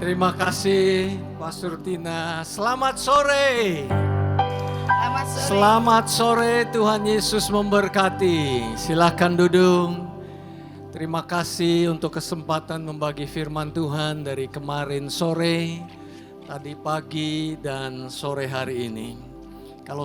Terima kasih Pastor Tina. Selamat sore. Selamat sore. Selamat sore, Tuhan Yesus memberkati. Silakan duduk. Terima kasih untuk kesempatan membagi firman Tuhan dari kemarin sore, tadi pagi dan sore hari ini. Kalau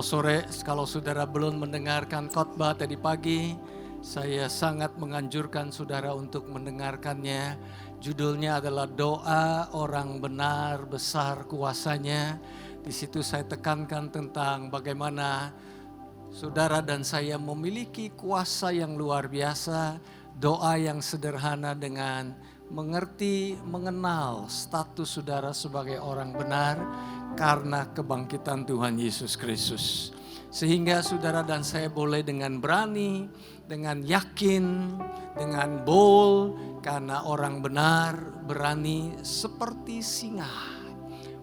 saudara belum mendengarkan khotbah tadi pagi, saya sangat menganjurkan saudara untuk mendengarkannya. Judulnya adalah Doa Orang Benar Besar Kuasanya. Di situ saya tekankan tentang bagaimana saudara dan saya memiliki kuasa yang luar biasa. Doa yang sederhana dengan mengerti, mengenal status saudara sebagai orang benar karena kebangkitan Tuhan Yesus Kristus. Sehingga saudara dan saya boleh dengan berani, dengan yakin, dengan bold, karena orang benar berani seperti singa.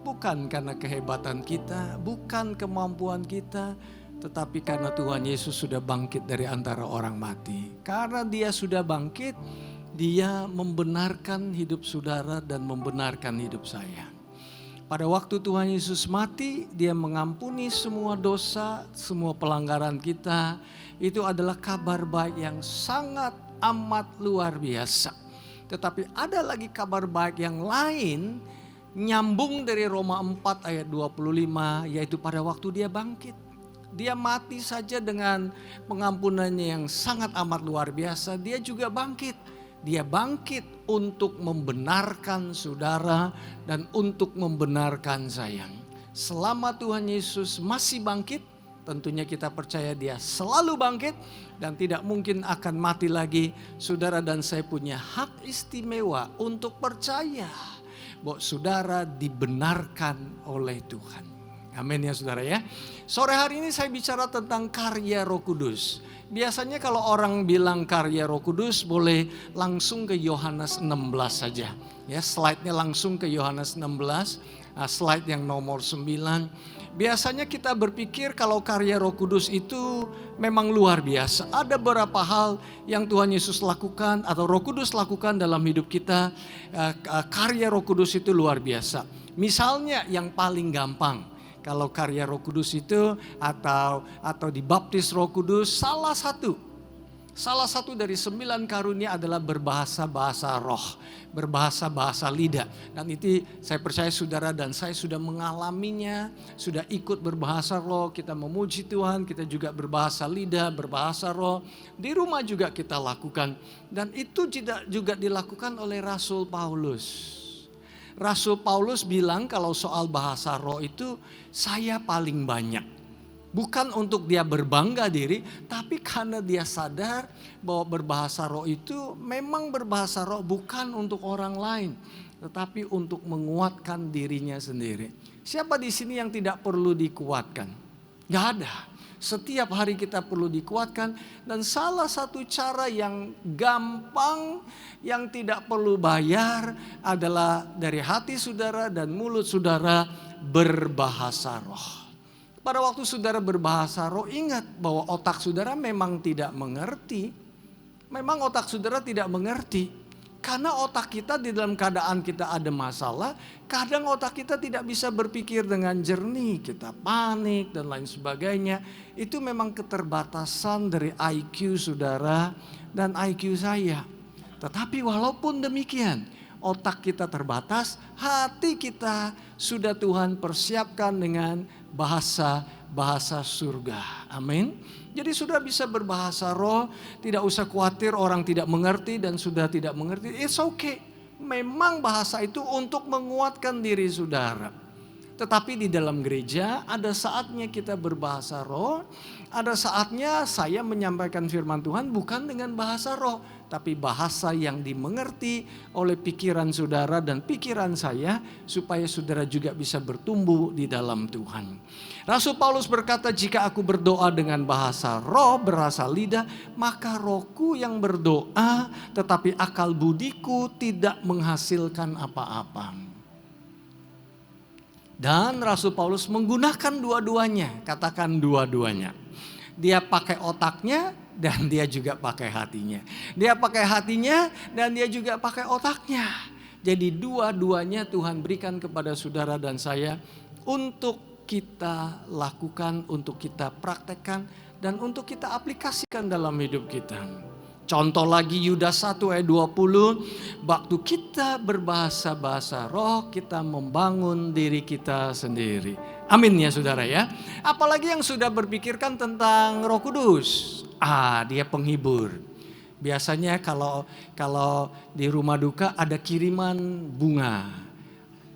Bukan karena kehebatan kita, bukan kemampuan kita, tetapi karena Tuhan Yesus sudah bangkit dari antara orang mati. Karena Dia sudah bangkit, Dia membenarkan hidup saudara dan membenarkan hidup saya. Pada waktu Tuhan Yesus mati, Dia mengampuni semua dosa, semua pelanggaran kita. Itu adalah kabar baik yang sangat amat luar biasa. Tetapi ada lagi kabar baik yang lain, nyambung dari Roma 4 ayat 25, yaitu pada waktu Dia bangkit. Dia mati saja dengan pengampunannya yang sangat amat luar biasa, Dia juga bangkit. Dia bangkit untuk membenarkan saudara dan untuk membenarkan saya. Selama Tuhan Yesus masih bangkit, tentunya kita percaya Dia selalu bangkit dan tidak mungkin akan mati lagi. Saudara dan saya punya hak istimewa untuk percaya bahwa saudara dibenarkan oleh Tuhan. Amin ya saudara ya. Sore hari ini saya bicara tentang karya Roh Kudus. Biasanya kalau orang bilang karya Roh Kudus boleh langsung ke Yohanes 16 saja. Ya, slide-nya langsung ke Yohanes 16, slide yang nomor 9. Biasanya kita berpikir kalau karya Roh Kudus itu memang luar biasa. Ada beberapa hal yang Tuhan Yesus lakukan atau Roh Kudus lakukan dalam hidup kita. Karya Roh Kudus itu luar biasa. Misalnya yang paling gampang. Kalau karya Roh Kudus itu atau dibaptis Roh Kudus, salah satu dari 9 karunia adalah berbahasa-bahasa roh, berbahasa-bahasa lidah. Dan itu saya percaya saudara dan saya sudah mengalaminya, sudah ikut berbahasa roh, kita memuji Tuhan, kita juga berbahasa lidah, berbahasa roh. Di rumah juga kita lakukan dan itu juga dilakukan oleh Rasul Paulus. Rasul Paulus bilang kalau soal bahasa roh itu saya paling banyak. Bukan untuk dia berbangga diri, tapi karena dia sadar bahwa berbahasa roh itu memang berbahasa roh bukan untuk orang lain, tetapi untuk menguatkan dirinya sendiri. Siapa di sini yang tidak perlu dikuatkan? Gak ada. Setiap hari kita perlu dikuatkan dan salah satu cara yang gampang yang tidak perlu bayar adalah dari hati saudara dan mulut saudara berbahasa roh. Pada waktu saudara berbahasa roh, ingat bahwa otak saudara memang tidak mengerti. Memang otak saudara tidak mengerti. Karena otak kita di dalam keadaan kita ada masalah, kadang otak kita tidak bisa berpikir dengan jernih, kita panik dan lain sebagainya. Itu memang keterbatasan dari IQ saudara dan IQ saya. Tetapi walaupun demikian, otak kita terbatas, hati kita sudah Tuhan persiapkan dengan bahasa surga. Amin. Jadi sudah bisa berbahasa roh, tidak usah khawatir orang tidak mengerti dan sudah tidak mengerti. It's okay. Memang bahasa itu untuk menguatkan diri saudara. Tetapi di dalam gereja ada saatnya kita berbahasa roh, ada saatnya saya menyampaikan firman Tuhan bukan dengan bahasa roh, tapi bahasa yang dimengerti oleh pikiran saudara dan pikiran saya supaya saudara juga bisa bertumbuh di dalam Tuhan. Rasul Paulus berkata, jika aku berdoa dengan bahasa roh, bahasa lidah, maka rohku yang berdoa, tetapi akal budiku tidak menghasilkan apa-apa. Dan Rasul Paulus menggunakan dua-duanya, katakan dua-duanya. Dia pakai otaknya dan dia juga pakai hatinya. Dia pakai hatinya dan dia juga pakai otaknya. Jadi dua-duanya Tuhan berikan kepada saudara dan saya untuk kita lakukan, untuk kita praktekkan, dan untuk kita aplikasikan dalam hidup kita. Contoh lagi Yudas 1 ayat 20, waktu kita berbahasa-bahasa roh, kita membangun diri kita sendiri. Amin ya saudara ya. Apalagi yang sudah berpikirkan tentang Roh Kudus. Dia penghibur. Biasanya kalau di rumah duka ada kiriman bunga.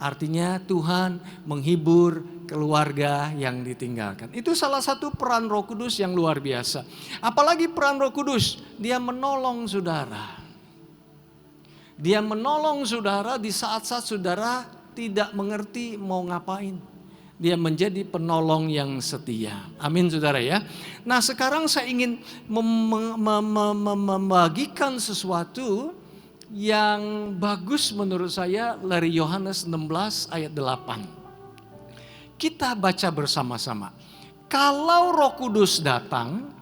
Artinya Tuhan menghibur keluarga yang ditinggalkan. Itu salah satu peran Roh Kudus yang luar biasa. Apalagi peran Roh Kudus, dia menolong saudara. Dia menolong saudara di saat-saat saudara tidak mengerti mau ngapain. Dia menjadi penolong yang setia. Amin saudara ya. Nah sekarang saya ingin membagikan sesuatu yang bagus menurut saya dari Yohanes 16 ayat 8. Kita baca bersama-sama. Kalau Roh Kudus datang,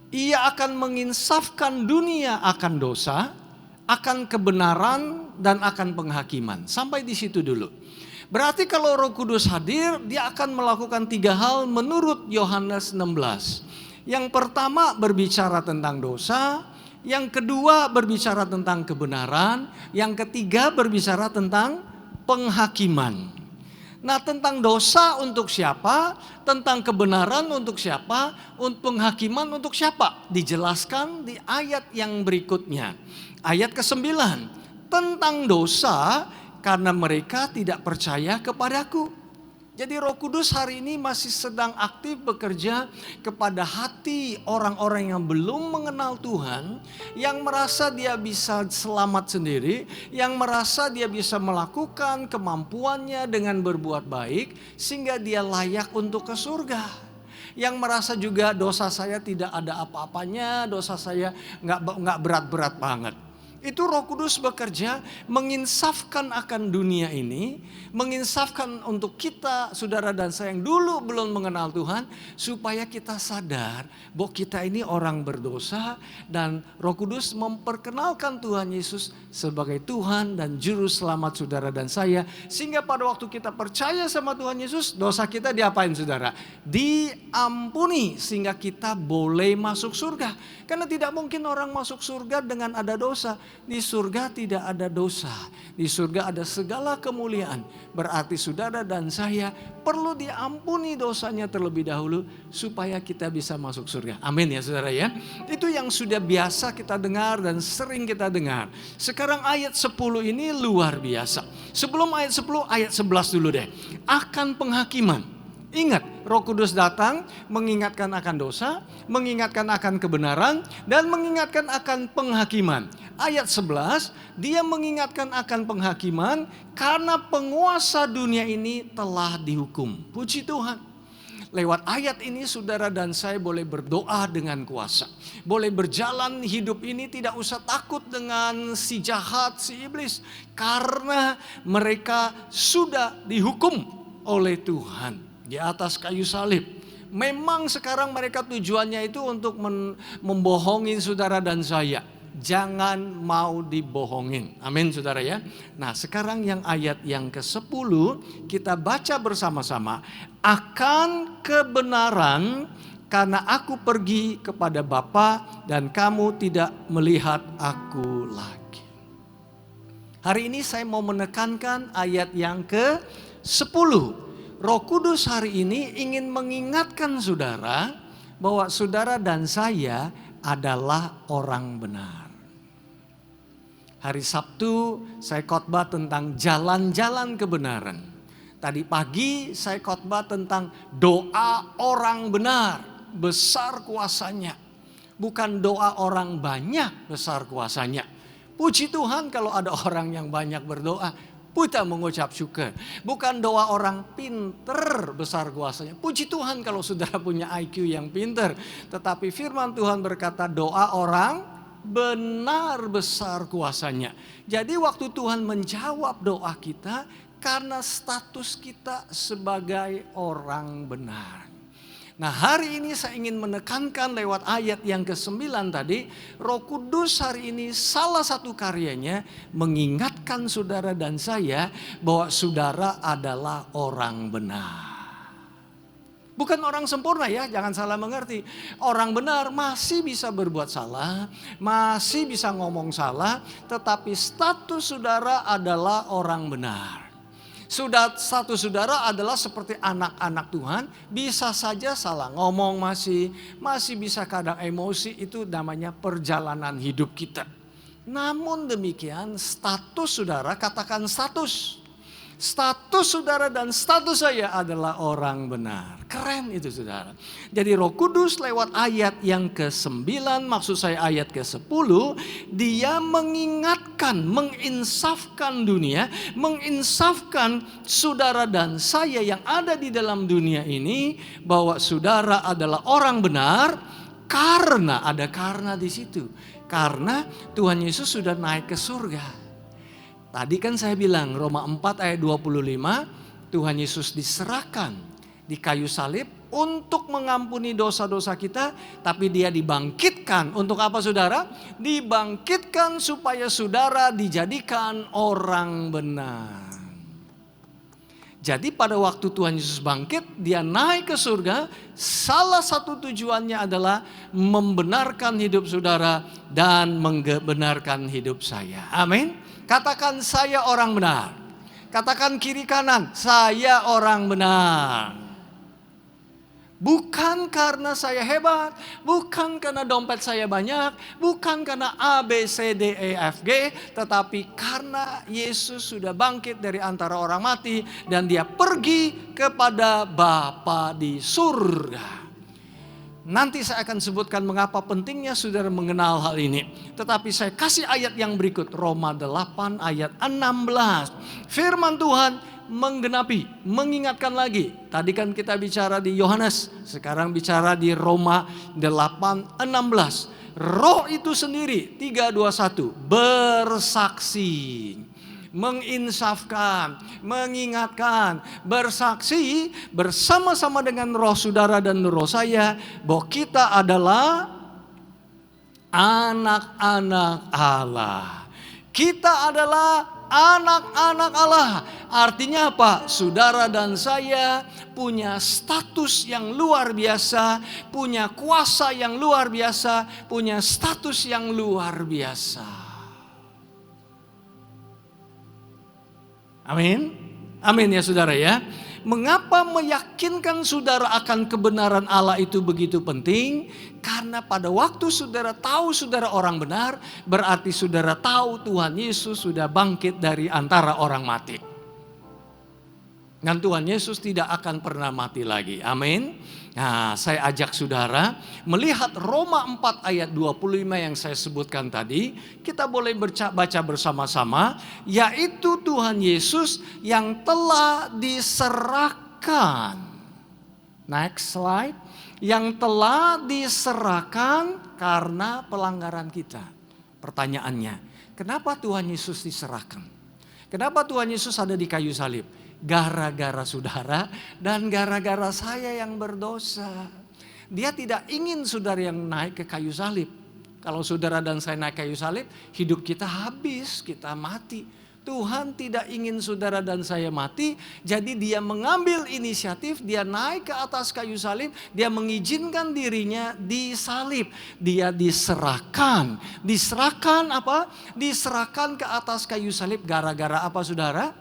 Ia akan menginsafkan dunia akan dosa, akan kebenaran, dan akan penghakiman. Sampai di situ dulu. Berarti kalau Roh Kudus hadir, Dia akan melakukan 3 hal menurut Yohanes 16. Yang pertama berbicara tentang dosa, yang kedua berbicara tentang kebenaran, yang ketiga berbicara tentang penghakiman. Nah tentang dosa untuk siapa, tentang kebenaran untuk siapa, untuk penghakiman untuk siapa, dijelaskan di ayat yang berikutnya. Ayat ke-9, tentang dosa karena mereka tidak percaya kepadaku. Jadi Roh Kudus hari ini masih sedang aktif bekerja kepada hati orang-orang yang belum mengenal Tuhan, yang merasa dia bisa selamat sendiri, yang merasa dia bisa melakukan kemampuannya dengan berbuat baik, sehingga dia layak untuk ke surga. Yang merasa juga dosa saya tidak ada apa-apanya, dosa saya nggak berat-berat banget. Itu Roh Kudus bekerja menginsafkan akan dunia ini, menginsafkan untuk kita, saudara dan saya yang dulu belum mengenal Tuhan, supaya kita sadar bahwa kita ini orang berdosa, dan Roh Kudus memperkenalkan Tuhan Yesus sebagai Tuhan dan Juru Selamat saudara dan saya, sehingga pada waktu kita percaya sama Tuhan Yesus, dosa kita diapain saudara? Diampuni, sehingga kita boleh masuk surga. Karena tidak mungkin orang masuk surga dengan ada dosa. Di surga tidak ada dosa. Di surga ada segala kemuliaan. Berarti saudara dan saya perlu diampuni dosanya terlebih dahulu supaya kita bisa masuk surga. Amin ya saudara ya. Itu yang sudah biasa kita dengar dan sering kita dengar. Sekarang ayat 10 ini luar biasa. Sebelum ayat 10, ayat 11 dulu deh. Akan penghakiman. Ingat, Roh Kudus datang mengingatkan akan dosa, mengingatkan akan kebenaran, dan mengingatkan akan penghakiman. Ayat 11, dia mengingatkan akan penghakiman karena penguasa dunia ini telah dihukum. Puji Tuhan. Lewat ayat ini saudara dan saya boleh berdoa dengan kuasa. Boleh berjalan hidup ini tidak usah takut dengan si jahat, si iblis. Karena mereka sudah dihukum oleh Tuhan di atas kayu salib. Memang sekarang mereka tujuannya itu untuk membohongin saudara dan saya. Jangan mau dibohongin. Amin saudara ya. Nah sekarang yang ayat yang ke-10 kita baca bersama-sama. Akan kebenaran karena aku pergi kepada Bapa dan kamu tidak melihat aku lagi. Hari ini saya mau menekankan ayat yang ke-10. Roh Kudus hari ini ingin mengingatkan saudara bahwa saudara dan saya adalah orang benar. Hari Sabtu saya khotbah tentang jalan-jalan kebenaran. Tadi pagi saya khotbah tentang doa orang benar, besar kuasanya. Bukan doa orang banyak, besar kuasanya. Puji Tuhan kalau ada orang yang banyak berdoa. Kita mengucap syukur. Bukan doa orang pinter besar kuasanya. Puji Tuhan kalau saudara punya IQ yang pinter. Tetapi firman Tuhan berkata doa orang benar besar kuasanya. Jadi waktu Tuhan menjawab doa kita karena status kita sebagai orang benar. Nah, hari ini saya ingin menekankan lewat ayat yang ke-9 tadi, Roh Kudus hari ini salah satu karyanya mengingatkan saudara dan saya bahwa saudara adalah orang benar. Bukan orang sempurna ya, jangan salah mengerti. Orang benar masih bisa berbuat salah, masih bisa ngomong salah, tetapi status saudara adalah orang benar. Status saudara adalah seperti anak-anak Tuhan, bisa saja salah ngomong masih bisa kadang emosi, itu namanya perjalanan hidup kita. Namun demikian status saudara, katakan status saudara dan status saya adalah orang benar. Keren itu saudara. Jadi Roh Kudus lewat ayat yang ke-9, maksud saya ayat ke-10, dia mengingatkan, menginsafkan dunia, menginsafkan saudara dan saya yang ada di dalam dunia ini, bahwa saudara adalah orang benar, karena ada karena di situ. Karena Tuhan Yesus sudah naik ke surga. Tadi kan saya bilang Roma 4 ayat 25, Tuhan Yesus diserahkan di kayu salib untuk mengampuni dosa-dosa kita, tapi dia dibangkitkan untuk apa saudara? Dibangkitkan supaya saudara dijadikan orang benar. Jadi pada waktu Tuhan Yesus bangkit, dia naik ke surga, salah satu tujuannya adalah membenarkan hidup saudara dan membenarkan hidup saya. Amin. Katakan saya orang benar. Katakan kiri kanan, saya orang benar. Bukan karena saya hebat, bukan karena dompet saya banyak, bukan karena A, B, C, D, E, F, G, tetapi karena Yesus sudah bangkit dari antara orang mati dan dia pergi kepada Bapa di surga. Nanti saya akan sebutkan mengapa pentingnya saudara mengenal hal ini. Tetapi saya kasih ayat yang berikut, Roma 8 ayat 16. Firman Tuhan menggenapi, mengingatkan lagi. Tadi kan kita bicara di Yohanes, sekarang bicara di Roma 8:16. Roh itu sendiri 3:21 bersaksi, menginsafkan, mengingatkan, bersaksi bersama-sama dengan roh saudara dan roh saya bahwa kita adalah anak-anak Allah. Kita adalah anak-anak Allah. Artinya apa? Saudara dan saya punya status yang luar biasa, punya kuasa yang luar biasa, punya status yang luar biasa. Amin. Amin ya saudara ya. Mengapa meyakinkan saudara akan kebenaran Allah itu begitu penting? Karena pada waktu saudara tahu saudara orang benar, berarti saudara tahu Tuhan Yesus sudah bangkit dari antara orang mati. Dan Tuhan Yesus tidak akan pernah mati lagi. Amin. Nah, saya ajak saudara melihat Roma 4 ayat 25 yang saya sebutkan tadi. Kita boleh baca bersama-sama. Yaitu Tuhan Yesus yang telah diserahkan. Next slide. Yang telah diserahkan karena pelanggaran kita. Pertanyaannya, kenapa Tuhan Yesus diserahkan? Kenapa Tuhan Yesus ada di kayu salib? Gara-gara saudara dan gara-gara saya yang berdosa. Dia tidak ingin saudara yang naik ke kayu salib. Kalau saudara dan saya naik kayu salib, hidup kita habis, kita mati. Tuhan tidak ingin saudara dan saya mati, jadi dia mengambil inisiatif, dia naik ke atas kayu salib, dia mengizinkan dirinya disalib. Dia diserahkan. Diserahkan apa? Diserahkan ke atas kayu salib gara-gara apa saudara?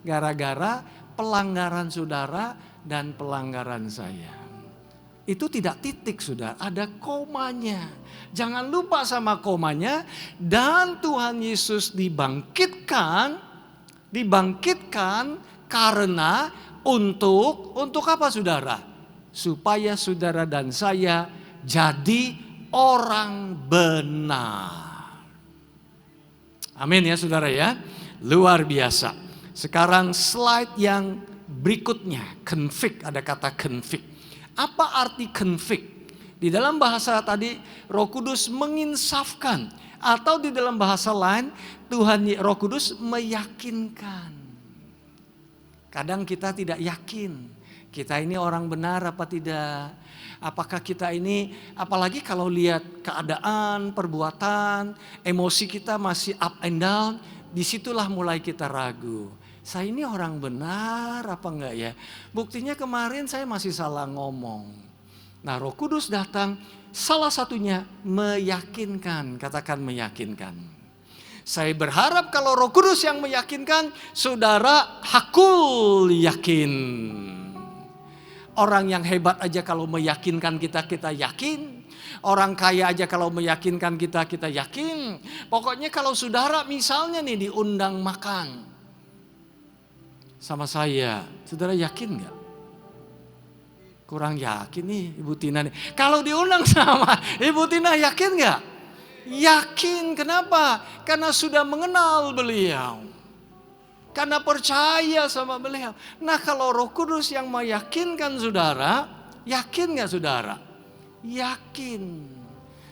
Gara-gara pelanggaran saudara dan pelanggaran saya. Itu tidak titik saudara, ada komanya. Jangan lupa sama komanya. Dan Tuhan Yesus dibangkitkan karena untuk apa saudara? Supaya saudara dan saya jadi orang benar. Amin ya saudara ya. Luar biasa. Sekarang slide yang berikutnya, convict, ada kata convict. Apa arti convict? Di dalam bahasa tadi Roh Kudus menginsafkan, atau di dalam bahasa lain Roh Kudus meyakinkan. Kadang kita tidak yakin, Kita ini orang benar apa tidak? Apakah kita ini, apalagi kalau lihat keadaan, perbuatan, emosi kita masih up and down, disitulah mulai kita ragu. Saya ini orang benar apa enggak ya? Buktinya kemarin saya masih salah ngomong. Nah, Roh Kudus datang, salah satunya meyakinkan, katakan meyakinkan. Saya berharap kalau Roh Kudus yang meyakinkan, saudara hakul yakin. Orang yang hebat aja kalau meyakinkan kita, kita yakin. Orang kaya aja kalau meyakinkan kita, kita yakin. Pokoknya kalau saudara misalnya nih diundang makan sama saya, saudara yakin gak? Kurang yakin nih Ibu Tina nih. Kalau diundang sama Ibu Tina yakin gak? Yakin, kenapa? Karena sudah mengenal beliau. Karena percaya sama beliau. Nah, kalau Roh Kudus yang meyakinkan saudara, yakin gak saudara? Yakin.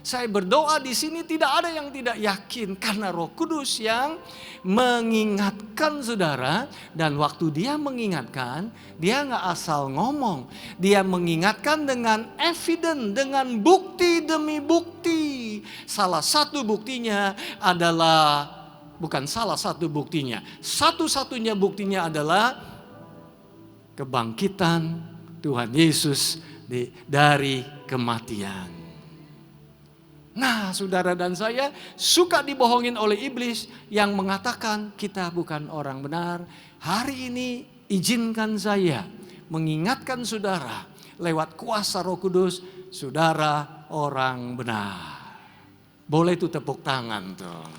Saya berdoa di sini tidak ada yang tidak yakin karena Roh Kudus yang mengingatkan saudara, dan waktu dia mengingatkan, dia nggak asal ngomong, dia mengingatkan dengan evidence, dengan bukti demi bukti. Salah satu buktinya adalah, bukan salah satu buktinya, satu-satunya buktinya adalah kebangkitan Tuhan Yesus dari kematian. Nah, saudara dan saya suka dibohongin oleh iblis yang mengatakan kita bukan orang benar. Hari ini izinkan saya mengingatkan saudara lewat kuasa Roh Kudus, saudara orang benar. Boleh tuh tepuk tangan tuh.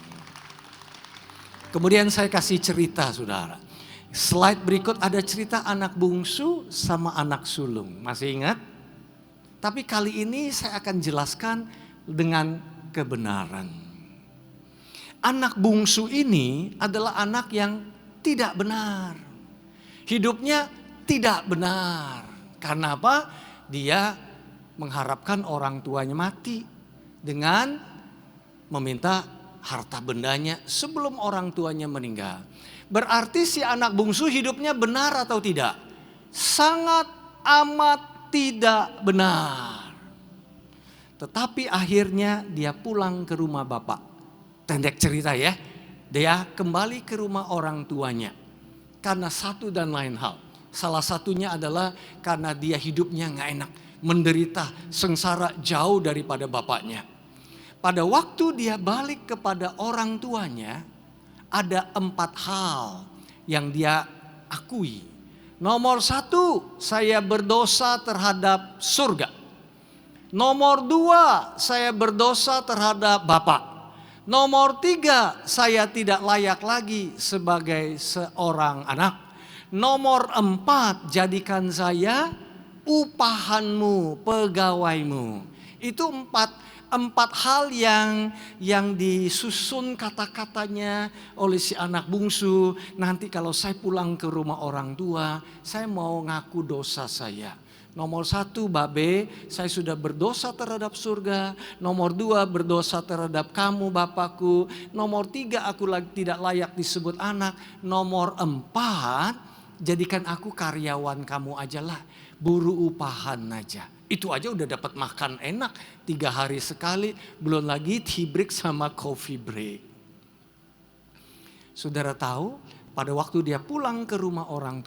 Kemudian saya kasih cerita saudara. Slide berikut ada cerita anak bungsu sama anak sulung. Masih ingat? Tapi kali ini saya akan jelaskan dengan kebenaran. Anak bungsu ini adalah anak yang tidak benar. Hidupnya tidak benar. Karena apa? Dia mengharapkan orang tuanya mati dengan meminta harta bendanya sebelum orang tuanya meninggal. Berarti si anak bungsu hidupnya benar atau tidak? Sangat amat tidak benar. Tetapi akhirnya dia pulang ke rumah bapak. Pendek cerita ya. Dia kembali ke rumah orang tuanya. Karena satu dan lain hal. Salah satunya adalah karena dia hidupnya gak enak. Menderita, sengsara jauh daripada bapaknya. Pada waktu dia balik kepada orang tuanya, ada 4 hal yang dia akui. Nomor 1, saya berdosa terhadap surga. Nomor 2, saya berdosa terhadap Bapak. Nomor 3, saya tidak layak lagi sebagai seorang anak. Nomor 4, jadikan saya upahanmu, pegawaimu. Itu empat hal yang disusun kata-katanya oleh si anak bungsu. Nanti kalau saya pulang ke rumah orang tua, saya mau ngaku dosa saya. Nomor 1, Babe, saya sudah berdosa terhadap surga. Nomor 2, berdosa terhadap kamu, Bapakku. Nomor 3, aku tidak layak disebut anak. Nomor 4, jadikan aku karyawan kamu ajalah. Buru upahan aja. Itu aja udah dapat makan enak 3 hari sekali. Belum lagi tea break sama coffee break. Saudara tahu, pada waktu dia pulang ke rumah orang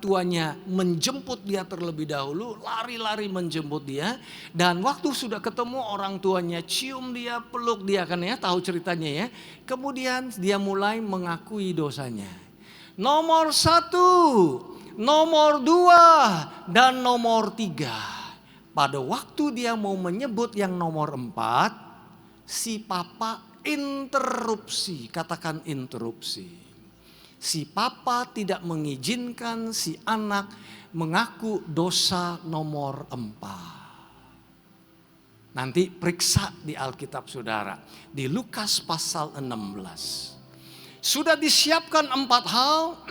tuanya menjemput dia terlebih dahulu, lari-lari menjemput dia. Dan waktu sudah ketemu orang tuanya, cium dia, peluk dia, kan ya, tahu ceritanya ya. Kemudian dia mulai mengakui dosanya. Nomor 1, nomor 2, dan nomor 3. Pada waktu dia mau menyebut yang nomor 4, si papa interupsi, katakan interupsi. Si papa tidak mengizinkan si anak mengaku dosa nomor 4. Nanti periksa di Alkitab saudara. Di Lukas pasal 16. Sudah disiapkan 4 hal.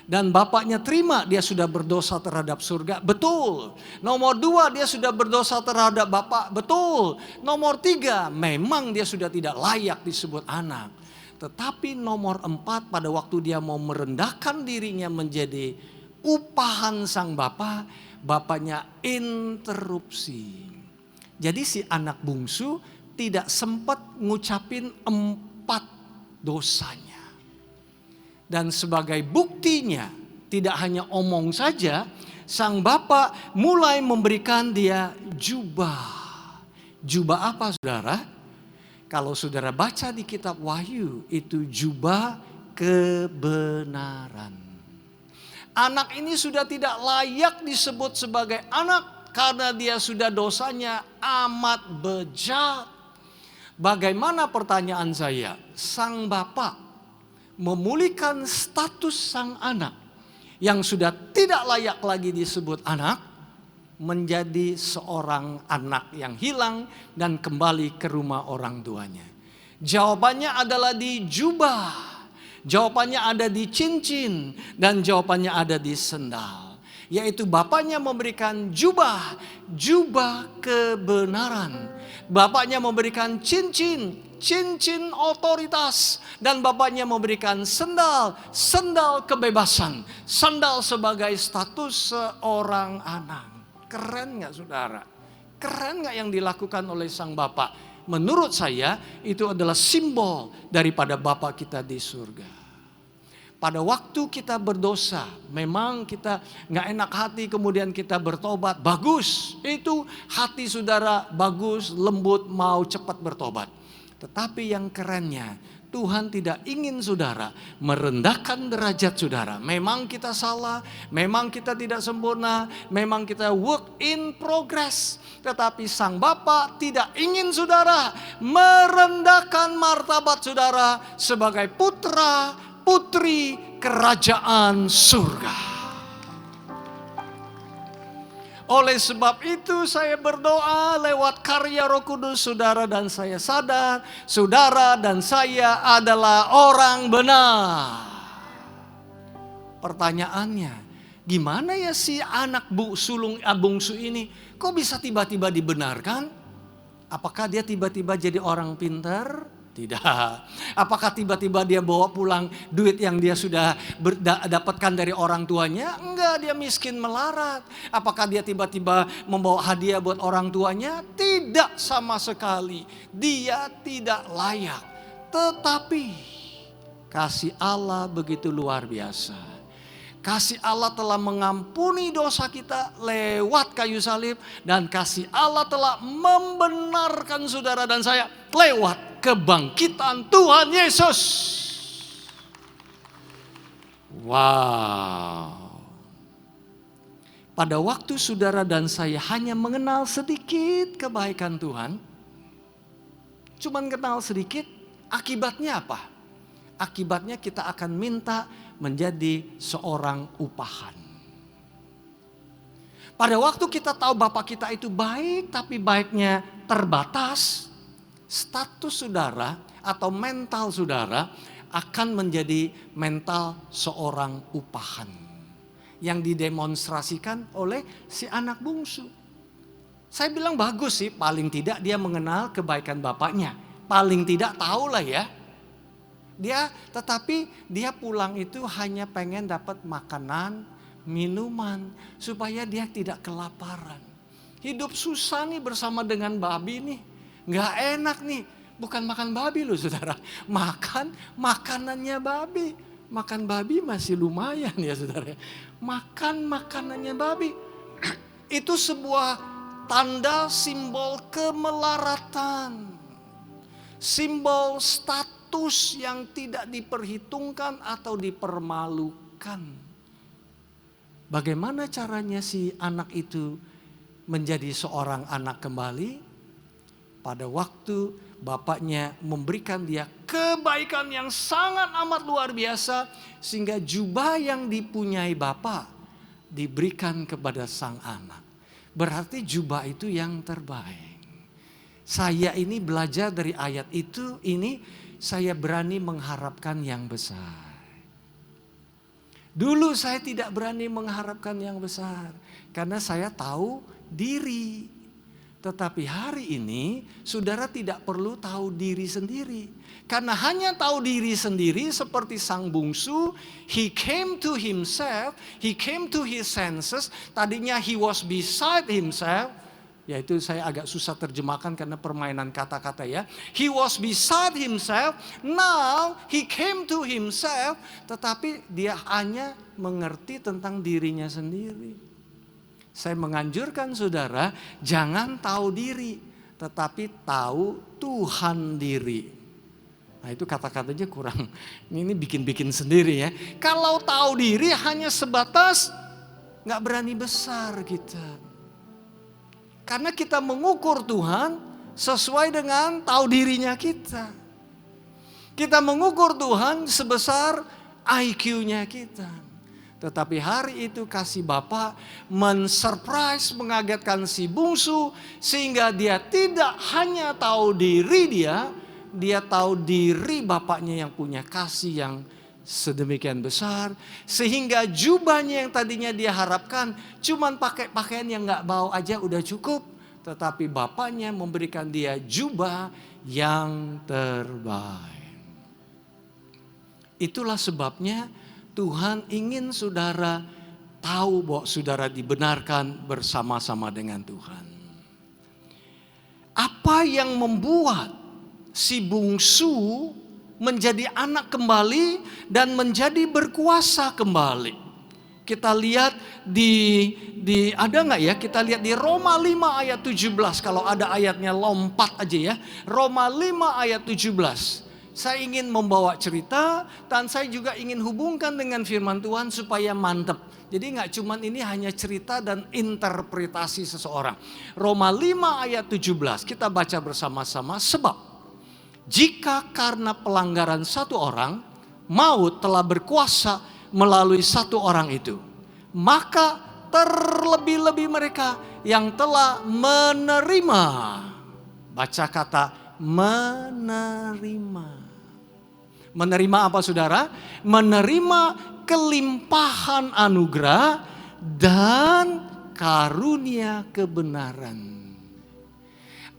Dan bapaknya terima dia sudah berdosa terhadap surga. Betul. Nomor 2 dia sudah berdosa terhadap bapak. Betul. Nomor 3 memang dia sudah tidak layak disebut anak. Tetapi nomor 4 pada waktu dia mau merendahkan dirinya menjadi upahan sang bapa, bapaknya interupsi. Jadi si anak bungsu tidak sempat ngucapin 4 dosanya. Dan sebagai buktinya, tidak hanya omong saja, sang bapak mulai memberikan dia jubah. Jubah apa saudara? Kalau saudara baca di kitab Wahyu, itu jubah kebenaran. Anak ini sudah tidak layak disebut sebagai anak karena dia sudah dosanya amat bejat. Bagaimana pertanyaan saya? Sang bapak memulihkan status sang anak yang sudah tidak layak lagi disebut anak menjadi seorang anak yang hilang dan kembali ke rumah orang tuanya. Jawabannya adalah di jubah. Jawabannya ada di cincin dan jawabannya ada di sendal. Yaitu bapaknya memberikan jubah kebenaran. Bapaknya memberikan cincin otoritas. Dan bapaknya memberikan sendal kebebasan. Sendal sebagai status seorang anak. Keren gak saudara? Keren gak yang dilakukan oleh sang bapak? Menurut saya itu adalah simbol daripada Bapa kita di surga. Pada waktu kita berdosa, memang kita gak enak hati kemudian kita bertobat. Bagus, itu hati saudara bagus, lembut, mau cepat bertobat. Tetapi yang kerennya, Tuhan tidak ingin saudara merendahkan derajat saudara. Memang kita salah, memang kita tidak sempurna, memang kita work in progress. Tetapi sang Bapa tidak ingin saudara merendahkan martabat saudara sebagai putra putri kerajaan surga. Oleh sebab itu saya berdoa lewat karya Roh Kudus saudara dan saya sadar saudara dan saya adalah orang benar. Pertanyaannya, gimana ya si anak bungsu ini kok bisa tiba-tiba dibenarkan? Apakah dia tiba-tiba jadi orang pintar? Tidak. Apakah tiba-tiba dia bawa pulang duit yang dia sudah dapatkan dari orang tuanya? Enggak, dia miskin melarat. Apakah dia tiba-tiba membawa hadiah buat orang tuanya? Tidak sama sekali. Dia tidak layak. Tetapi kasih Allah begitu luar biasa. Kasih Allah telah mengampuni dosa kita lewat kayu salib. Dan kasih Allah telah membenarkan saudara dan saya lewat kebangkitan Tuhan Yesus. Wow. Pada waktu saudara dan saya hanya mengenal sedikit kebaikan Tuhan. Cuman kenal sedikit, akibatnya apa? Akibatnya kita akan minta menjadi seorang upahan. Pada waktu kita tahu Bapak kita itu baik, tapi baiknya terbatas, status saudara atau mental saudara akan menjadi mental seorang upahan. Yang didemonstrasikan oleh si anak bungsu. Saya bilang bagus sih, paling tidak dia mengenal kebaikan bapaknya. Paling tidak tahulah ya. Tetapi dia pulang itu hanya pengen dapat makanan, minuman, supaya dia tidak kelaparan. Hidup susah nih bersama dengan babi nih, nggak enak nih. Bukan makan babi loh saudara, makan makanannya babi. Makan babi masih lumayan ya saudara. Makan makanannya babi. Itu sebuah tanda simbol kemelaratan. Simbol status yang tidak diperhitungkan atau dipermalukan. Bagaimana caranya si anak itu menjadi seorang anak kembali? Pada waktu bapaknya memberikan dia kebaikan yang sangat amat luar biasa. Sehingga jubah yang dipunyai bapak diberikan kepada sang anak. Berarti jubah itu yang terbaik. Saya ini belajar dari ayat itu, saya berani mengharapkan yang besar. Dulu saya tidak berani mengharapkan yang besar. Karena saya tahu diri. Tetapi hari ini saudara tidak perlu tahu diri sendiri. Karena hanya tahu diri sendiri seperti sang bungsu, he came to himself, he came to his senses. Tadinya he was beside himself. Yaitu saya agak susah terjemahkan karena permainan kata-kata ya. He was beside himself, now he came to himself. Tetapi dia hanya mengerti tentang dirinya sendiri. Saya menganjurkan saudara, jangan tahu diri, tetapi tahu Tuhan diri. Nah itu kata-katanya kurang, ini bikin-bikin sendiri ya. Kalau tahu diri hanya sebatas gak berani besar kita. Karena kita mengukur Tuhan sesuai dengan tahu dirinya kita. Kita mengukur Tuhan sebesar IQ-nya kita. Tetapi hari itu kasih Bapa mensurprise, mengagetkan si bungsu. Sehingga dia tidak hanya tahu diri dia tahu diri Bapaknya yang punya kasih yang sedemikian besar. Sehingga jubahnya yang tadinya dia harapkan cuman pakai pakaian yang gak bau aja udah cukup. Tetapi Bapaknya memberikan dia jubah yang terbaik. Itulah sebabnya Tuhan ingin saudara tahu bahwa saudara dibenarkan bersama-sama dengan Tuhan. Apa yang membuat si bungsu menjadi anak kembali dan menjadi berkuasa kembali? Kita lihat di ada nggak ya? Kita lihat di Roma 5 ayat 17. Kalau ada ayatnya lompat aja ya. Roma 5 ayat 17. Saya ingin membawa cerita dan saya juga ingin hubungkan dengan firman Tuhan supaya mantep. Jadi gak cuman ini hanya cerita dan interpretasi seseorang. Roma 5 ayat 17 kita baca bersama-sama. Sebab jika karena pelanggaran satu orang, maut telah berkuasa melalui satu orang itu. Maka terlebih-lebih mereka yang telah menerima. Baca kata menerima. Menerima apa saudara? Menerima kelimpahan anugerah dan karunia kebenaran.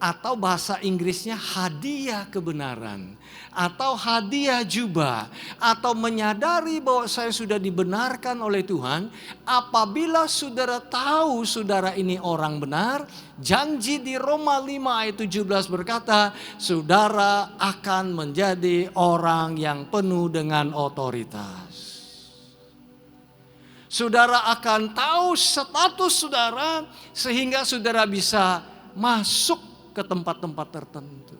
Atau bahasa Inggrisnya hadiah kebenaran. Atau hadiah jubah. Atau menyadari bahwa saya sudah dibenarkan oleh Tuhan. Apabila saudara tahu saudara ini orang benar. Janji di Roma 5 ayat 17 berkata. Saudara akan menjadi orang yang penuh dengan otoritas. Saudara akan tahu status saudara. Sehingga saudara bisa masuk ke tempat-tempat tertentu.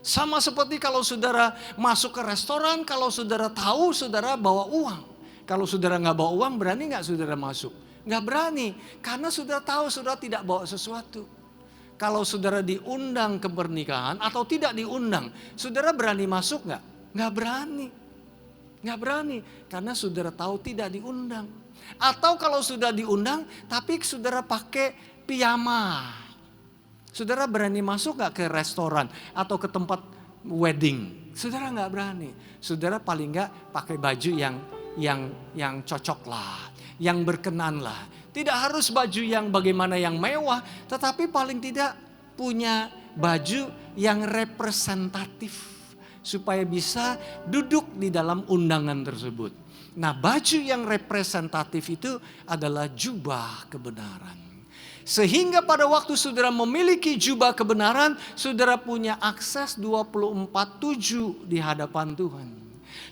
Sama seperti kalau saudara masuk ke restoran, kalau saudara tahu saudara bawa uang. Kalau saudara nggak bawa uang, berani nggak saudara masuk? Nggak berani, karena saudara tahu saudara tidak bawa sesuatu. Kalau saudara diundang ke pernikahan atau tidak diundang, saudara berani masuk nggak? Nggak berani. Nggak berani, karena saudara tahu tidak diundang. Atau kalau sudah diundang, tapi saudara pakai piyama. Saudara berani masuk gak ke restoran atau ke tempat wedding? Saudara gak berani. Saudara paling gak pakai baju yang cocok lah, yang berkenan lah. Tidak harus baju yang bagaimana yang mewah, tetapi paling tidak punya baju yang representatif. Supaya bisa duduk di dalam undangan tersebut. Nah, baju yang representatif itu adalah jubah kebenaran. Sehingga pada waktu saudara memiliki jubah kebenaran, saudara punya akses 24/7 di hadapan Tuhan.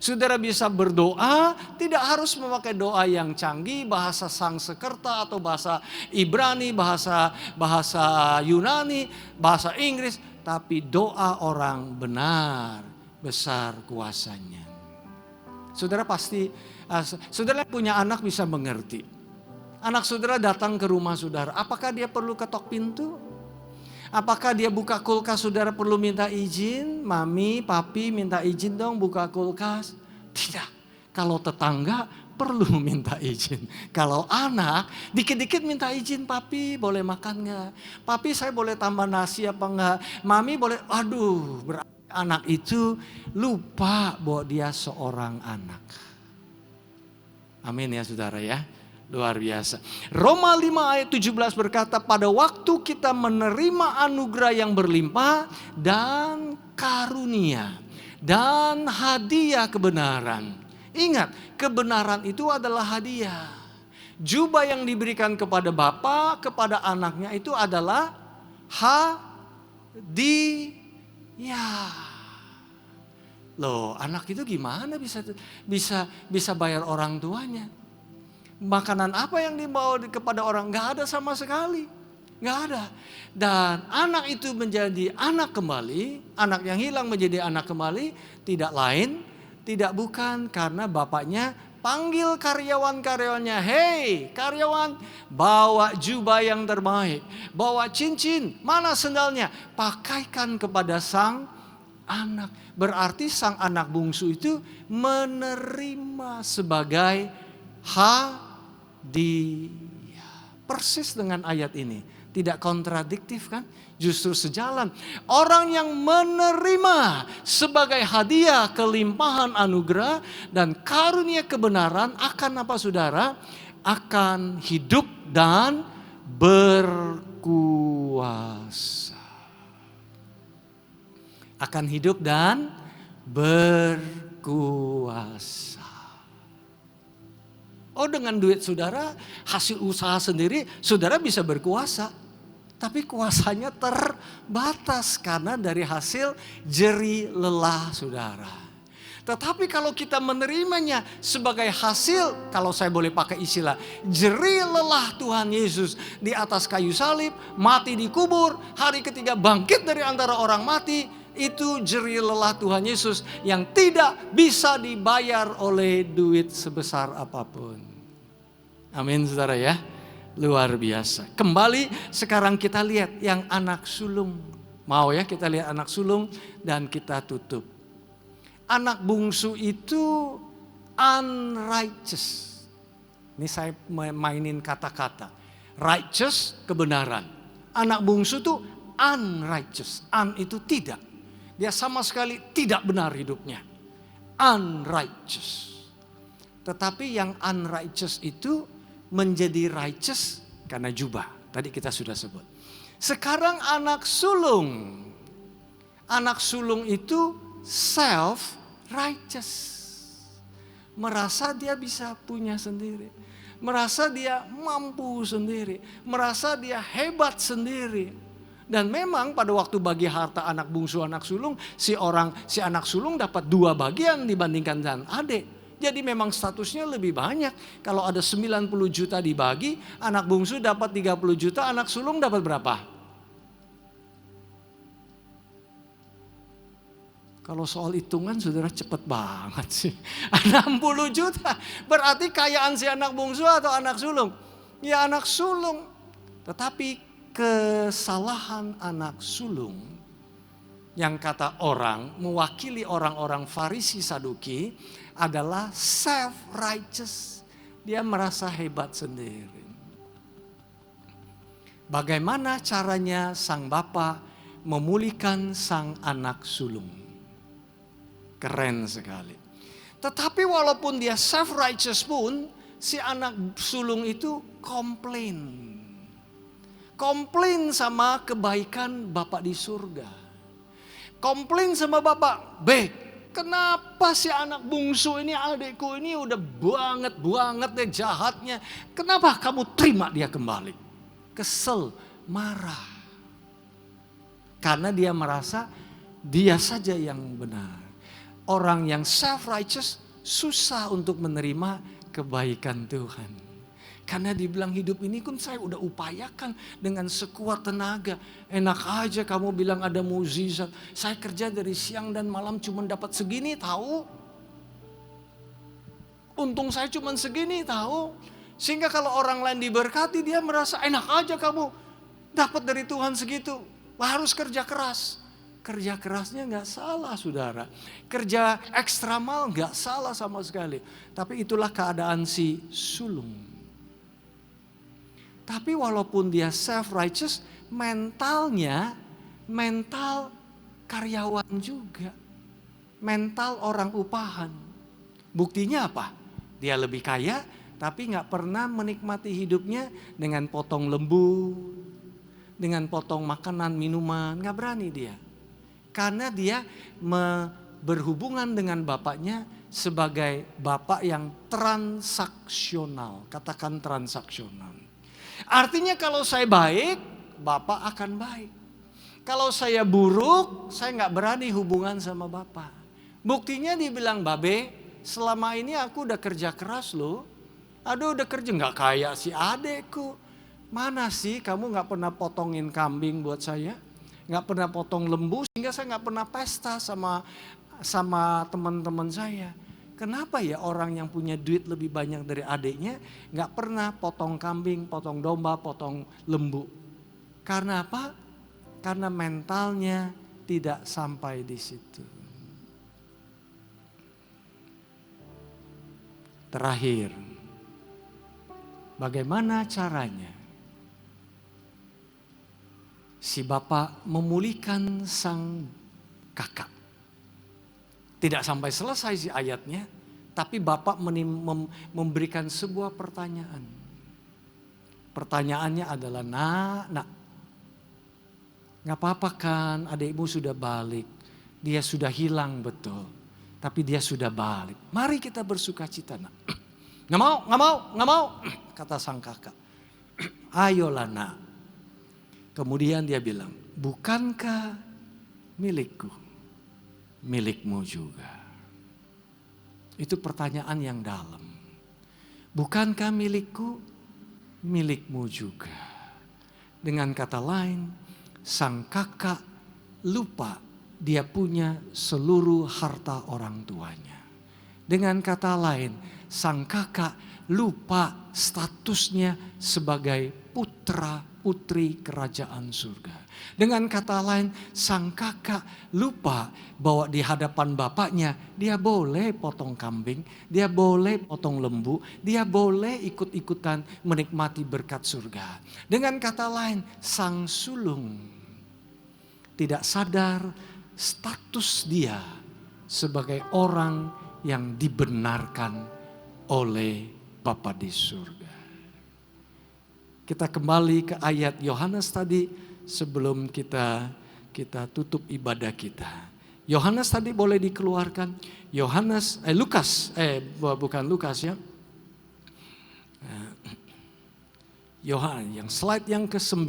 Saudara bisa berdoa, tidak harus memakai doa yang canggih, bahasa Sangsekerta atau bahasa Ibrani, bahasa Yunani, bahasa Inggris. Tapi doa orang benar, besar kuasanya. Saudara pasti, saudara punya anak bisa mengerti. Anak saudara datang ke rumah saudara, apakah dia perlu ketok pintu? Apakah dia buka kulkas, saudara perlu minta izin? Mami, papi minta izin dong buka kulkas. Tidak, kalau tetangga perlu minta izin. Kalau anak, dikit-dikit minta izin, papi boleh makan gak? Papi saya boleh tambah nasi apa enggak? Mami boleh, aduh berarti anak itu lupa bahwa dia seorang anak. Amin ya saudara ya. Luar biasa. Roma 5 ayat 17 berkata, pada waktu kita menerima anugerah yang berlimpah dan karunia dan hadiah kebenaran. Ingat, kebenaran itu adalah hadiah. Jubah yang diberikan kepada Bapa, kepada anaknya itu adalah hadiah. Loh, anak itu gimana bisa bayar orang tuanya? Makanan apa yang dibawa kepada orang? Gak ada sama sekali. Gak ada. Dan anak itu menjadi anak kembali. Anak yang hilang menjadi anak kembali. Tidak lain, tidak bukan karena bapaknya panggil karyawan-karyawannya. Hei karyawan, bawa jubah yang terbaik. Bawa cincin, mana sendalnya? Pakaikan kepada sang anak. Berarti sang anak bungsu itu menerima sebagai hadiah. Persis dengan ayat ini. Tidak kontradiktif kan? Justru sejalan. Orang yang menerima sebagai hadiah kelimpahan anugerah dan karunia kebenaran akan apa saudara? Akan hidup dan berkuasa. Akan hidup dan berkuasa. Oh, dengan duit saudara, hasil usaha sendiri, saudara bisa berkuasa. Tapi kuasanya terbatas karena dari hasil jerih lelah saudara. Tetapi kalau kita menerimanya sebagai hasil, kalau saya boleh pakai istilah, jerih lelah Tuhan Yesus di atas kayu salib, mati dikubur, hari ketiga bangkit dari antara orang mati, itu jerih lelah Tuhan Yesus yang tidak bisa dibayar oleh duit sebesar apapun. Amin saudara ya. Luar biasa. Kembali sekarang kita lihat yang anak sulung. Mau ya kita lihat anak sulung dan kita tutup. Anak bungsu itu unrighteous. Ini saya mainin kata-kata. Righteous kebenaran. Anak bungsu itu unrighteous. Un itu tidak. Dia sama sekali tidak benar hidupnya. Unrighteous. Tetapi yang unrighteous itu menjadi righteous karena jubah. Tadi kita sudah sebut. Sekarang anak sulung. Anak sulung itu self-righteous. Merasa dia bisa punya sendiri. Merasa dia mampu sendiri. Merasa dia hebat sendiri. Dan memang pada waktu bagi harta anak bungsu anak sulung, si anak sulung dapat 2 bagian dibandingkan dan adik. Jadi memang statusnya lebih banyak. Kalau ada 90 juta dibagi, anak bungsu dapat 30 juta, anak sulung dapat berapa? Kalau soal hitungan saudara cepet banget sih. 60 juta. Berarti kayaan si anak bungsu atau anak sulung? Ya anak sulung. Tetapi kesalahan anak sulung yang kata orang mewakili orang-orang Farisi Saduki adalah self-righteous. Dia merasa hebat sendiri. Bagaimana caranya sang bapa memulihkan sang anak sulung? Keren sekali. Tetapi walaupun dia self-righteous pun, si anak sulung itu komplain. Komplain sama kebaikan Bapak di surga. Komplain sama Bapak, kenapa si anak bungsu ini, adikku ini udah banget deh jahatnya. Kenapa kamu terima dia kembali? Kesel, marah. Karena dia merasa dia saja yang benar. Orang yang self-righteous susah untuk menerima kebaikan Tuhan. Karena dibilang hidup ini kan saya udah upayakan dengan sekuat tenaga. Enak aja kamu bilang ada mukjizat. Saya kerja dari siang dan malam cuma dapat segini tahu. Untung saya cuma segini tahu. Sehingga kalau orang lain diberkati dia merasa enak aja kamu dapat dari Tuhan segitu. Harus kerja keras. Kerja kerasnya gak salah saudara. Kerja ekstramal gak salah sama sekali. Tapi itulah keadaan si sulung. Tapi walaupun dia self-righteous, mental karyawan juga. Mental orang upahan. Buktinya apa? Dia lebih kaya, Tapi nggak pernah menikmati hidupnya dengan potong lembu, dengan potong makanan, minuman. Nggak berani dia. Karena dia berhubungan dengan bapaknya sebagai bapak yang transaksional. Katakan transaksional. Artinya kalau saya baik, bapak akan baik. Kalau saya buruk, saya nggak berani hubungan sama bapak. Buktinya dia bilang, Babe, selama ini aku udah kerja keras loh. Aduh udah kerja nggak kayak si adekku. Mana sih kamu nggak pernah potongin kambing buat saya? Nggak pernah potong lembu sehingga saya nggak pernah pesta sama teman-teman saya. Kenapa ya orang yang punya duit lebih banyak dari adiknya nggak pernah potong kambing, potong domba, potong lembu? Karena apa? Karena mentalnya tidak sampai di situ. Terakhir, bagaimana caranya si bapak memulihkan sang kakak? Tidak sampai selesai si ayatnya, tapi bapak memberikan sebuah pertanyaan. Pertanyaannya adalah, nak, gak apa-apa kan adikmu sudah balik, dia sudah hilang betul, tapi dia sudah balik. Mari kita bersuka cita, nak. Gak mau, kata sang kakak. Ayolah nak. Kemudian dia bilang, bukankah milikku, milikmu juga? Itu pertanyaan yang dalam. Bukankah milikku, milikmu juga? Dengan kata lain, sang kakak lupa dia punya seluruh harta orang tuanya. Dengan kata lain, sang kakak lupa statusnya sebagai putra putri kerajaan surga. Dengan kata lain, sang kakak lupa bahwa di hadapan bapaknya dia boleh potong kambing, dia boleh potong lembu, dia boleh ikut-ikutan menikmati berkat surga. Dengan kata lain, sang sulung tidak sadar status dia sebagai orang yang dibenarkan oleh Bapa di surga. Kita kembali ke ayat Yohanes tadi sebelum kita tutup ibadah kita. Yohanes tadi boleh dikeluarkan. Bukan Lukas ya. Yohanes yang slide yang ke-9.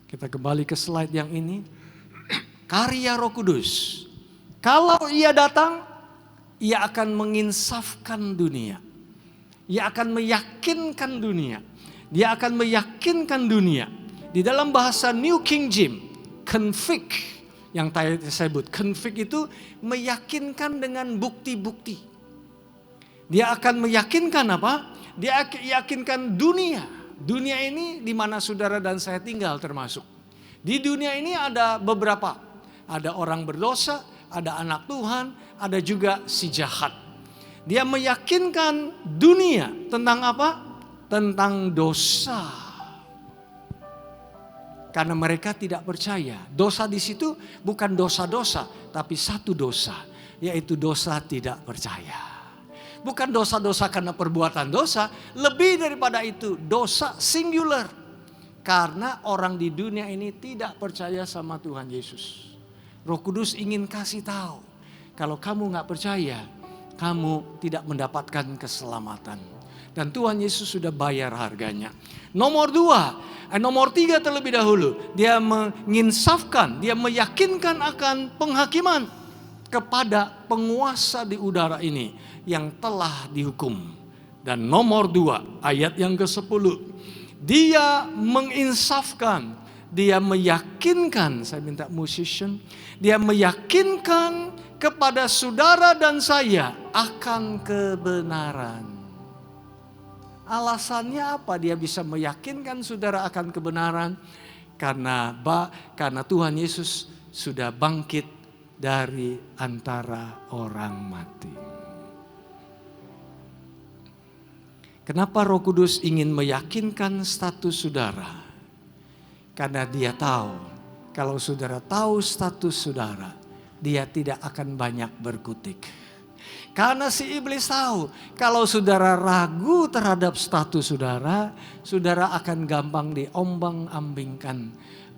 Kita kembali ke slide yang ini. Karya Roh Kudus. Kalau ia datang, ia akan menginsafkan dunia. Ia akan meyakinkan dunia. Dia akan meyakinkan dunia. Di dalam bahasa New King James, convict yang tadi saya sebut. Convict itu meyakinkan dengan bukti-bukti. Dia akan meyakinkan apa? Dia yakinkan dunia. Dunia ini di mana saudara dan saya tinggal termasuk. Di dunia ini ada beberapa. Ada orang berdosa, ada anak Tuhan, ada juga si jahat. Dia meyakinkan dunia tentang apa? Tentang dosa. Karena mereka tidak percaya. Dosa di situ bukan dosa-dosa, tapi satu dosa, yaitu dosa tidak percaya. Bukan dosa-dosa karena perbuatan dosa, lebih daripada itu dosa singular. Karena orang di dunia ini tidak percaya sama Tuhan Yesus. Roh Kudus ingin kasih tahu, kalau kamu gak percaya, kamu tidak mendapatkan keselamatan. Dan Tuhan Yesus sudah bayar harganya. Nomor 3 terlebih dahulu. Dia menginsafkan, dia meyakinkan akan penghakiman kepada penguasa di udara ini yang telah dihukum. Dan nomor 2, ayat yang ke-10. Dia menginsafkan, dia meyakinkan, saya minta musician, dia meyakinkan kepada saudara dan saya akan kebenaran. Alasannya apa dia bisa meyakinkan saudara akan kebenaran? Karena Tuhan Yesus sudah bangkit dari antara orang mati. Kenapa Roh Kudus ingin meyakinkan status saudara? Karena dia tahu, kalau saudara tahu status saudara, dia tidak akan banyak berkutik. Karena si iblis tahu kalau saudara ragu terhadap status saudara, saudara akan gampang diombang-ambingkan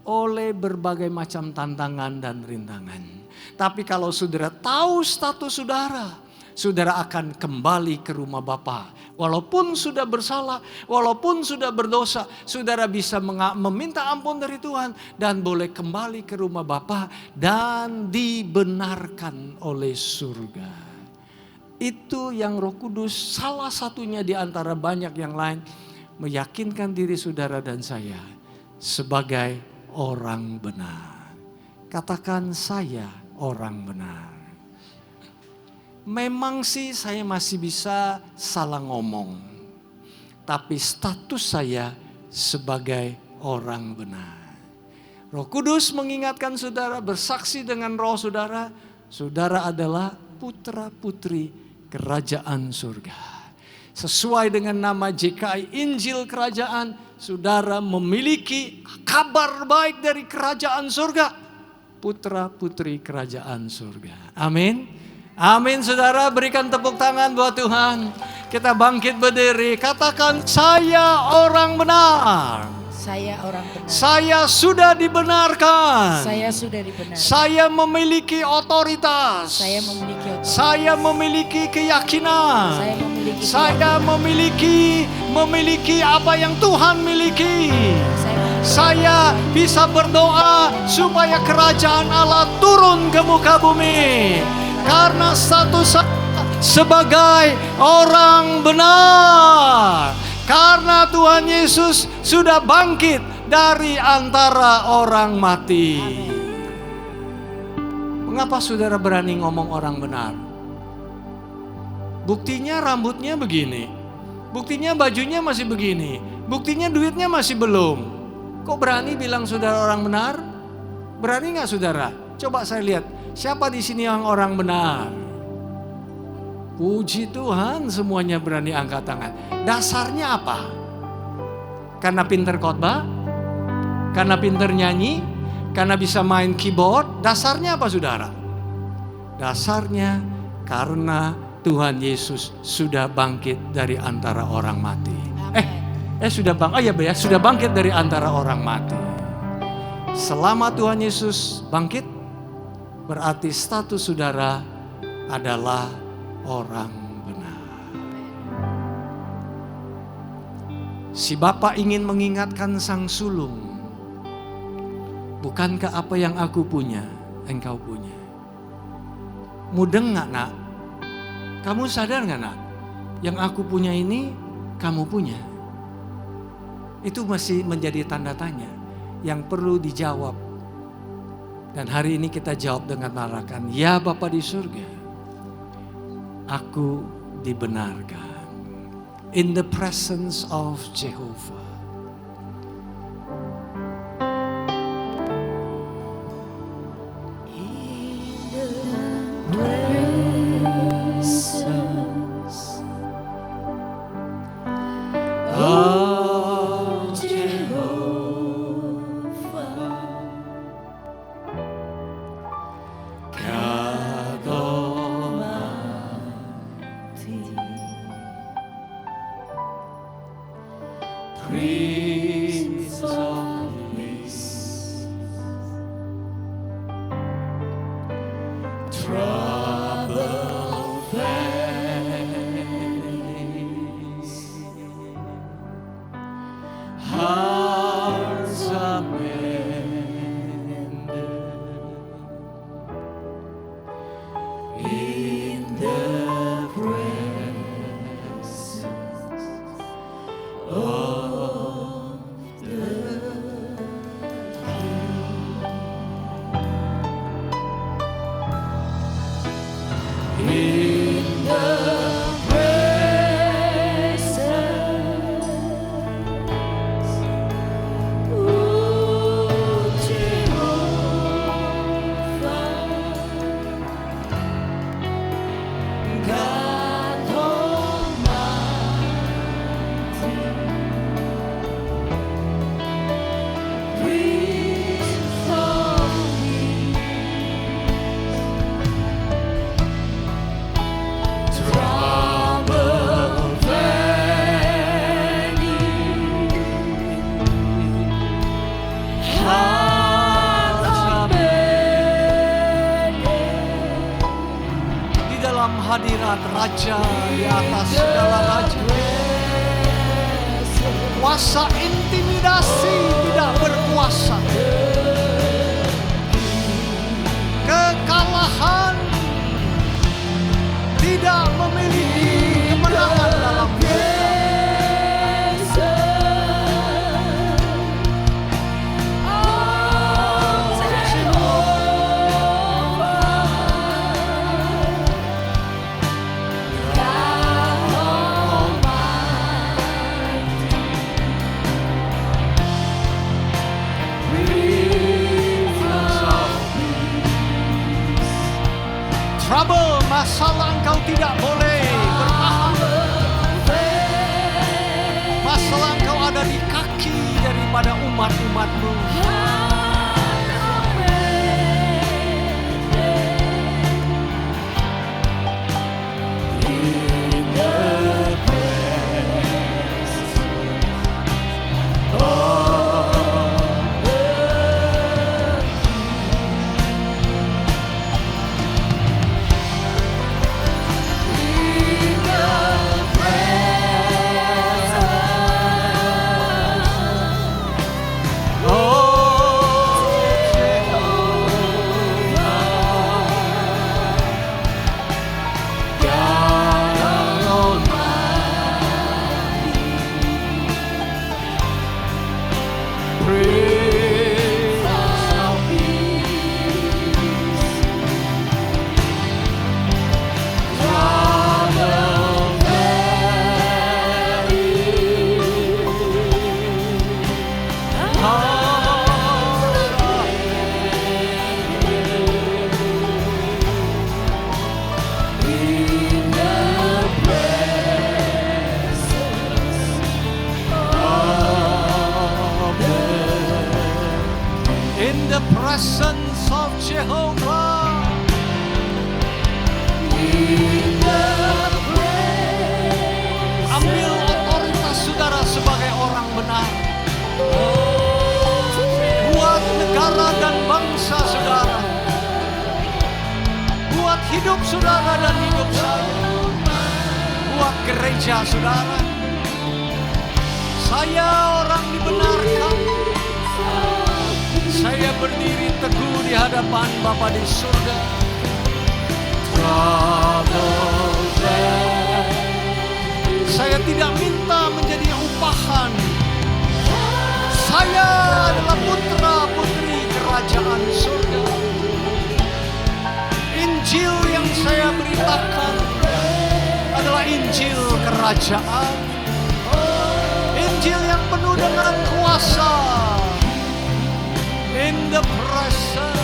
oleh berbagai macam tantangan dan rintangan. Tapi kalau saudara tahu status saudara, saudara akan kembali ke rumah Bapa. Walaupun sudah bersalah, walaupun sudah berdosa, saudara bisa meminta ampun dari Tuhan dan boleh kembali ke rumah Bapa dan dibenarkan oleh surga. Itu yang Roh Kudus salah satunya di antara banyak yang lain meyakinkan diri saudara dan saya sebagai orang benar. Katakan saya orang benar. Memang sih saya masih bisa salah ngomong. Tapi status saya sebagai orang benar. Roh Kudus mengingatkan saudara, bersaksi dengan roh saudara, saudara adalah putra putri kerajaan surga. Sesuai dengan nama JKI Injil Kerajaan, saudara memiliki kabar baik dari kerajaan surga. Putra putri kerajaan surga. Amin. Amin saudara, berikan tepuk tangan buat Tuhan. Kita bangkit berdiri, katakan saya orang benar. Saya orang benar. Saya sudah dibenarkan. Saya sudah dibenarkan. Saya memiliki otoritas. Saya memiliki otoritas. Saya memiliki keyakinan. Saya memiliki memiliki apa yang Tuhan miliki. Saya bisa berdoa supaya kerajaan Allah turun ke muka bumi. Karena status saya sebagai orang benar. Karena Tuhan Yesus sudah bangkit dari antara orang mati. Mengapa saudara berani ngomong orang benar? Buktinya rambutnya begini. Buktinya bajunya masih begini. Buktinya duitnya masih belum. Kok berani bilang saudara orang benar? Berani gak saudara? Coba saya lihat. Siapa di sini yang orang benar? Puji Tuhan, semuanya berani angkat tangan. Dasarnya apa? Karena pinter khotbah? Karena pinter nyanyi? Karena bisa main keyboard? Dasarnya apa saudara? Dasarnya karena Tuhan Yesus sudah bangkit dari antara orang mati. Sudah bangkit dari antara orang mati. Selama Tuhan Yesus bangkit, berarti status saudara adalah orang benar. Si Bapa ingin mengingatkan sang sulung, bukankah apa yang aku punya, engkau punya? Mudeng gak nak? Kamu sadar gak nak? Yang aku punya ini, kamu punya. Itu masih menjadi tanda tanya yang perlu dijawab. Dan hari ini kita jawab dengan mengatakan, ya Bapa di surga, aku dibenarkan in the presence of Jehovah. In the presence of Jehovah. Prince of Peace, trouble face, hearts are mended in the presence of dalam hadirat Raja di atas segala raja. Kuasa intimidasi tidak berkuasa. Kekalahan tidak memiliki kemenangan dalam hidup. Trouble, masalah engkau tidak boleh bertahan. Masalah engkau ada di kaki daripada umat-umatmu. In the presence of Jehovah. Ambil otoritas saudara sebagai orang benar. Buat negara dan bangsa saudara. Buat hidup saudara dan hidup saya. Buat gereja saudara. Saya orang dibenarkan. Saya berdiri teguh di hadapan Bapa di surga. Saya tidak minta menjadi upahan. Saya adalah putra putri kerajaan surga. Injil yang saya beritakan adalah Injil kerajaan. Injil yang penuh dengan kuasa. In the presence,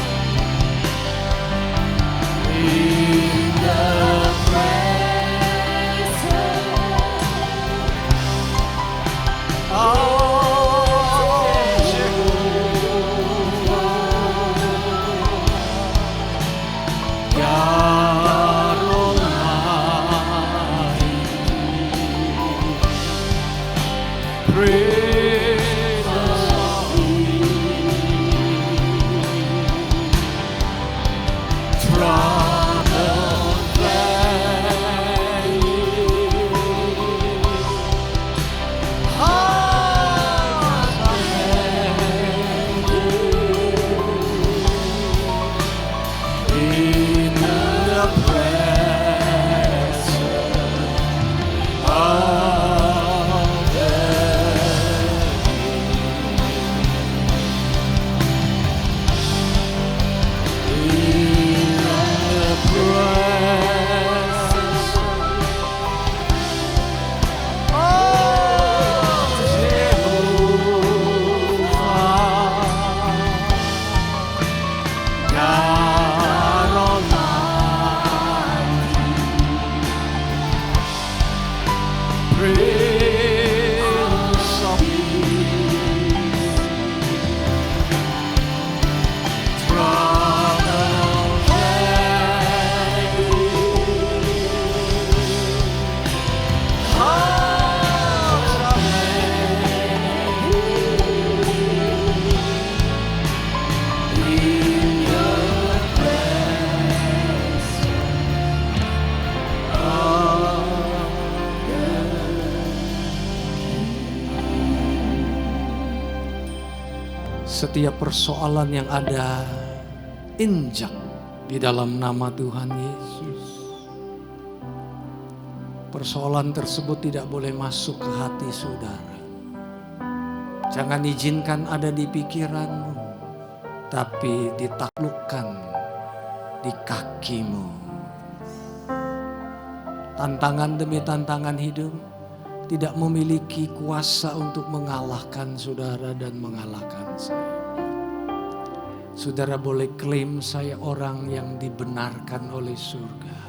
in the presence of Jehovah, God Almighty, praise. setiap persoalan yang ada, injak di dalam nama Tuhan Yesus. Persoalan tersebut tidak boleh masuk ke hati saudara. Jangan izinkan ada di pikiranmu, tapi ditaklukkan di kakimu. Tantangan demi tantangan hidup tidak memiliki kuasa untuk mengalahkan saudara dan mengalahkan saya. Saudara boleh klaim, saya orang yang dibenarkan oleh surga.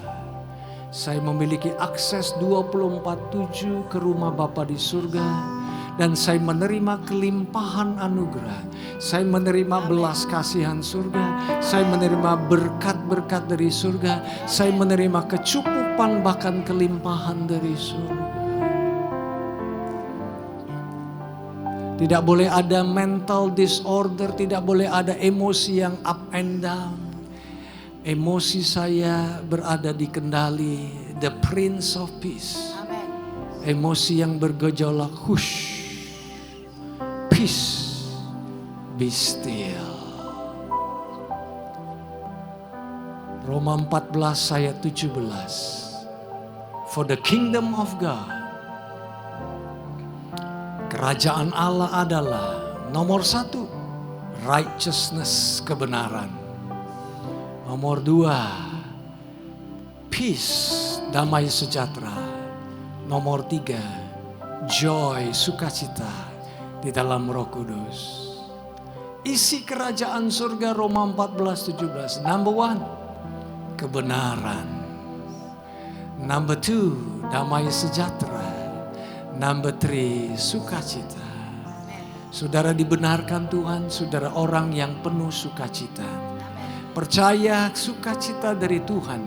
Saya memiliki akses 24/7 ke rumah Bapa di surga. Dan saya menerima kelimpahan anugerah. Saya menerima belas kasihan surga. Saya menerima berkat-berkat dari surga. Saya menerima kecukupan bahkan kelimpahan dari surga. Tidak boleh ada mental disorder. Tidak boleh ada emosi yang up and down. Emosi saya berada di kendali the Prince of Peace. Emosi yang bergejolak, hush. Peace, be still. Roma 14 ayat 17. For the kingdom of God, kerajaan Allah adalah nomor 1, righteousness, kebenaran. Nomor 2, peace, damai sejahtera. Nomor 3, joy, sukacita di dalam Roh Kudus. Isi kerajaan surga Roma 14:17. Number 1, kebenaran. Number 2, damai sejahtera. Number 3, sukacita. Saudara dibenarkan Tuhan, saudara orang yang penuh sukacita. Percaya sukacita dari Tuhan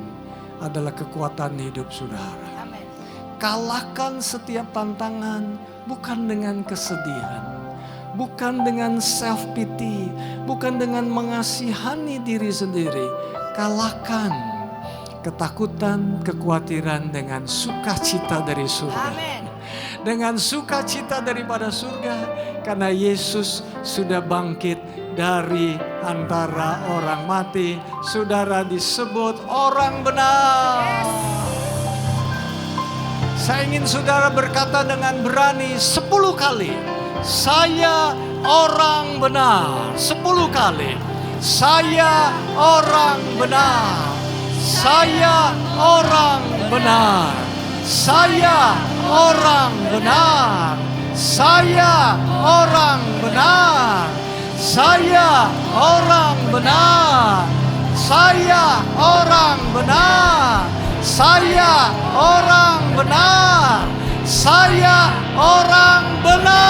adalah kekuatan hidup saudara. Kalahkan setiap tantangan bukan dengan kesedihan, bukan dengan self pity, bukan dengan mengasihani diri sendiri. Kalahkan ketakutan, kekhawatiran dengan sukacita dari surga. Amen. Dengan sukacita daripada surga, karena Yesus sudah bangkit dari antara orang mati. Saudara disebut orang benar. Saya ingin saudara berkata dengan berani 10 kali. Saya orang benar. 10 kali. Saya orang benar. Saya orang benar. Saya orang benar. Saya orang benar. Saya orang benar. Saya orang benar. Saya orang benar. Saya orang benar.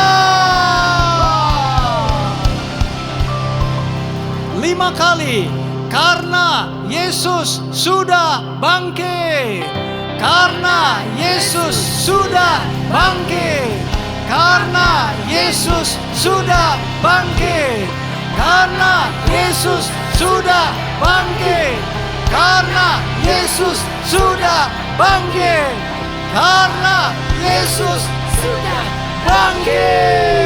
5 kali. Karena Yesus sudah bangkit. Karena Yesus sudah bangkit. Karena Yesus sudah bangkit. Karena Yesus sudah bangkit. Karena Yesus sudah bangkit. Karena Yesus sudah bangkit.